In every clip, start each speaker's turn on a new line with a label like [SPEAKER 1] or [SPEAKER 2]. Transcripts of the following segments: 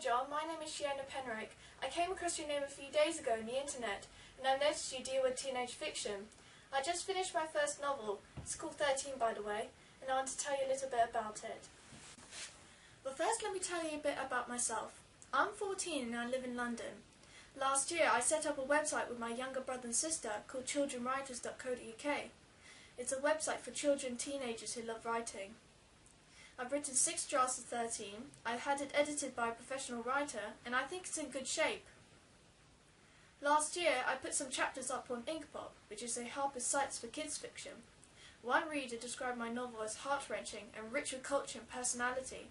[SPEAKER 1] John, my name is Shiona Penrick. I came across your name a few days ago on the internet, and I've noticed you deal with teenage fiction. I just finished my first novel. It's called 13, by the way, and I want to tell you a little bit about it. But first, let me tell you a bit about myself. I'm 14 and I live in London. Last year, I set up a website with my younger brother and sister called childrenwriters.co.uk. It's a website for children and teenagers who love writing. I've written 6 drafts of 13, I've had it edited by a professional writer, and I think it's in good shape. Last year, I put some chapters up on Nicoll, which is a Harper's site for kids fiction. One reader described my novel as heart-wrenching and rich with culture and personality.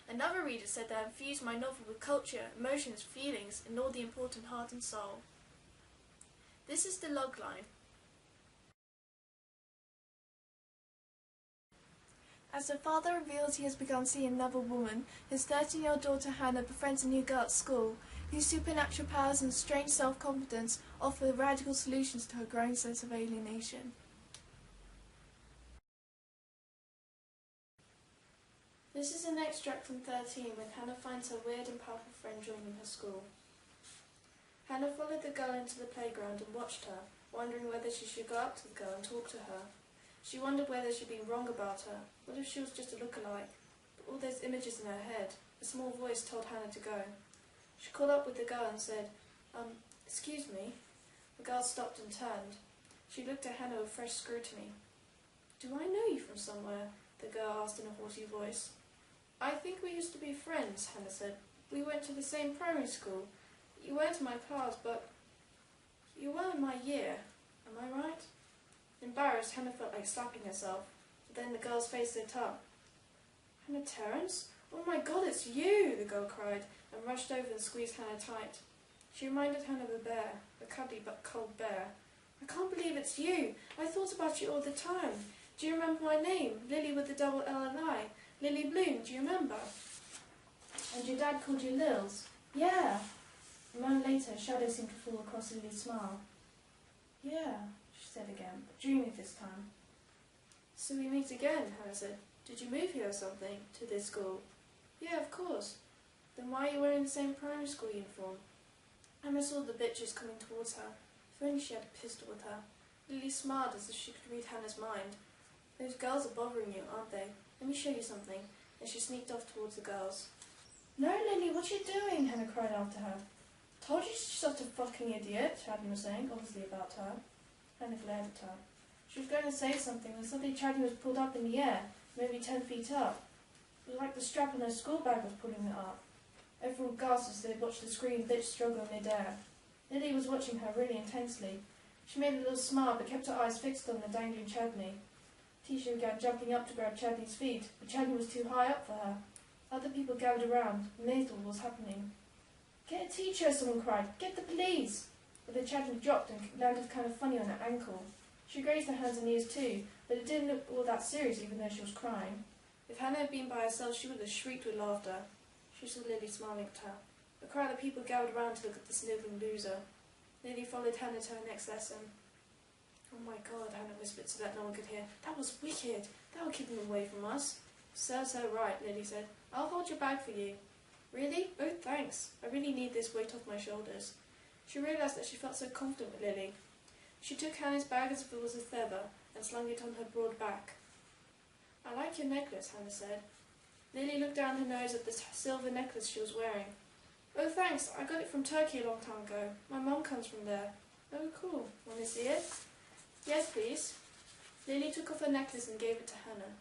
[SPEAKER 1] Another reader said that I infused my novel with culture, emotions, feelings, and all the important heart and soul. This is the logline. As her father reveals he has begun seeing another woman, his 13-year-old daughter Hannah befriends a new girl at school, whose supernatural powers and strange self-confidence offer radical solutions to her growing sense of alienation. This is an extract from 13 when Hannah finds her weird and powerful friend joining her school. Hannah followed the girl into the playground and watched her, wondering whether she should go up to the girl and talk to her. She wondered whether she'd been wrong about her. What if she was just a lookalike? But all those images in her head, a small voice told Hannah to go. She caught up with the girl and said, excuse me. The girl stopped and turned. She looked at Hannah with fresh scrutiny. Do I know you from somewhere? The girl asked in a hoarse voice. I think we used to be friends, Hannah said. We went to the same primary school. You weren't in my class, but you were in my year. Am I right? Embarrassed, Hannah felt like slapping herself. But then the girl's face lit up. Hannah Terrence? Oh my God, it's you! The girl cried, and rushed over and squeezed Hannah tight. She reminded Hannah of a bear, a cuddly but cold bear. I can't believe it's you! I thought about you all the time. Do you remember my name? Lily with the double L-L-I. Lily Bloom, do you remember? And your dad called you Lils? Yeah. A moment later, a shadow seemed to fall across Lily's smile. Yeah, she said again, but dreamy this time. So we meet again, Hannah said. Did you move here or something? To this school? Yeah, of course. Then why are you wearing the same primary school uniform? Hannah saw the bitches coming towards her. If only she had a pistol with her. Lily smiled as if she could read Hannah's mind. Those girls are bothering you, aren't they? Let me show you something. And she sneaked off towards the girls. No, Lily, what are you doing? Hannah cried after her. Told you she's such a fucking idiot, Hannah was saying, obviously about her. Hannah glared at her. She was going to say something when suddenly Chaddy was pulled up in the air, maybe 10 feet up. It was like the strap on her school bag was pulling it up. Everyone gasped as they watched the screaming bitch struggle in midair. Lily was watching her really intensely. She made a little smile but kept her eyes fixed on the dangling Chadney. Tisha began jumping up to grab Chadney's feet, but Chadney was too high up for her. Other people gathered around, amazed at what was happening. Get a teacher, someone cried. Get the police! But the Chadney dropped and landed kind of funny on her ankle. She grazed her hands and knees too, but it didn't look all that serious even though she was crying. If Hannah had been by herself, she would have shrieked with laughter. She saw Lily smiling at her. A crowd of people gathered around to look at the snivelling loser. Lily followed Hannah to her next lesson. Oh my God, Hannah whispered so that no one could hear. That was wicked. That will keep him away from us. Serves her right, Lily said. I'll hold your bag for you. Really? Oh, thanks. I really need this weight off my shoulders. She realised that she felt so confident with Lily. She took Hannah's bag as if it was a feather and slung it on her broad back. I like your necklace, Hannah said. Lily looked down her nose at the silver necklace she was wearing. Oh, thanks. I got it from Turkey a long time ago. My mum comes from there. Oh, cool. Want to see it? Yes, please. Lily took off her necklace and gave it to Hannah.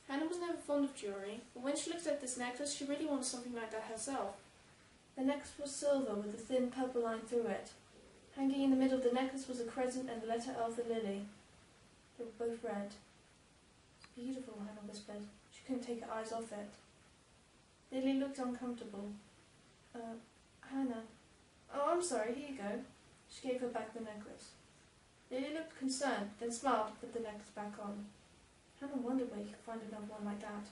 [SPEAKER 1] Hannah was never fond of jewellery, but when she looked at this necklace, she really wanted something like that herself. The necklace was silver with a thin purple line through it. Hanging in the middle of the necklace was a crescent and the letter L for Lily. They were both red. It's beautiful, Hannah whispered. She couldn't take her eyes off it. Lily looked uncomfortable. Hannah. Oh, I'm sorry, here you go. She gave her back the necklace. Lily looked concerned, then smiled and put the necklace back on. Hannah wondered where you could find another one like that.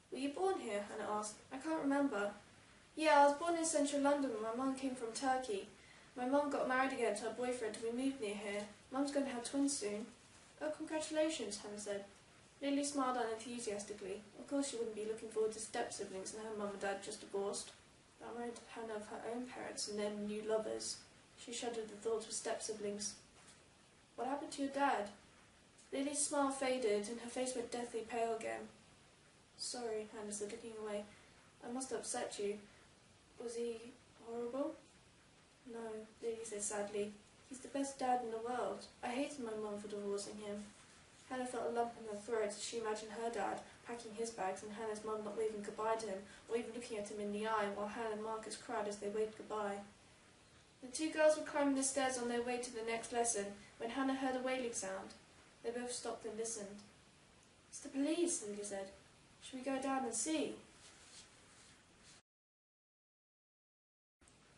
[SPEAKER 1] Were you born here? Hannah asked. I can't remember. Yeah, I was born in central London and my mum came from Turkey. My mum got married again to her boyfriend and we moved near here. Mum's going to have twins soon. Oh, congratulations, Hannah said. Lily smiled unenthusiastically. Of course she wouldn't be looking forward to step-siblings and her mum and dad just divorced. that reminded Hannah of her own parents and their new lovers. She shuddered at the thought of step-siblings. What happened to your dad? Lily's smile faded and her face went deathly pale again. Sorry, Hannah said, looking away. I must have upset you. Was he horrible? No, Lily said sadly. He's the best dad in the world. I hated my mum for divorcing him. Hannah felt a lump in her throat as she imagined her dad packing his bags and Hannah's mum not waving goodbye to him or even looking at him in the eye while Hannah and Marcus cried as they waved goodbye. The two girls were climbing the stairs on their way to the next lesson when Hannah heard a wailing sound. They both stopped and listened. It's the police, Lily said. Should we go down and see?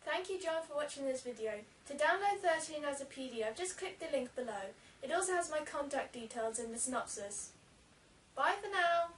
[SPEAKER 1] Thank you, John, for watching this video. To download 13 as a PDF, just click the link below. It also has my contact details in the synopsis. Bye for now!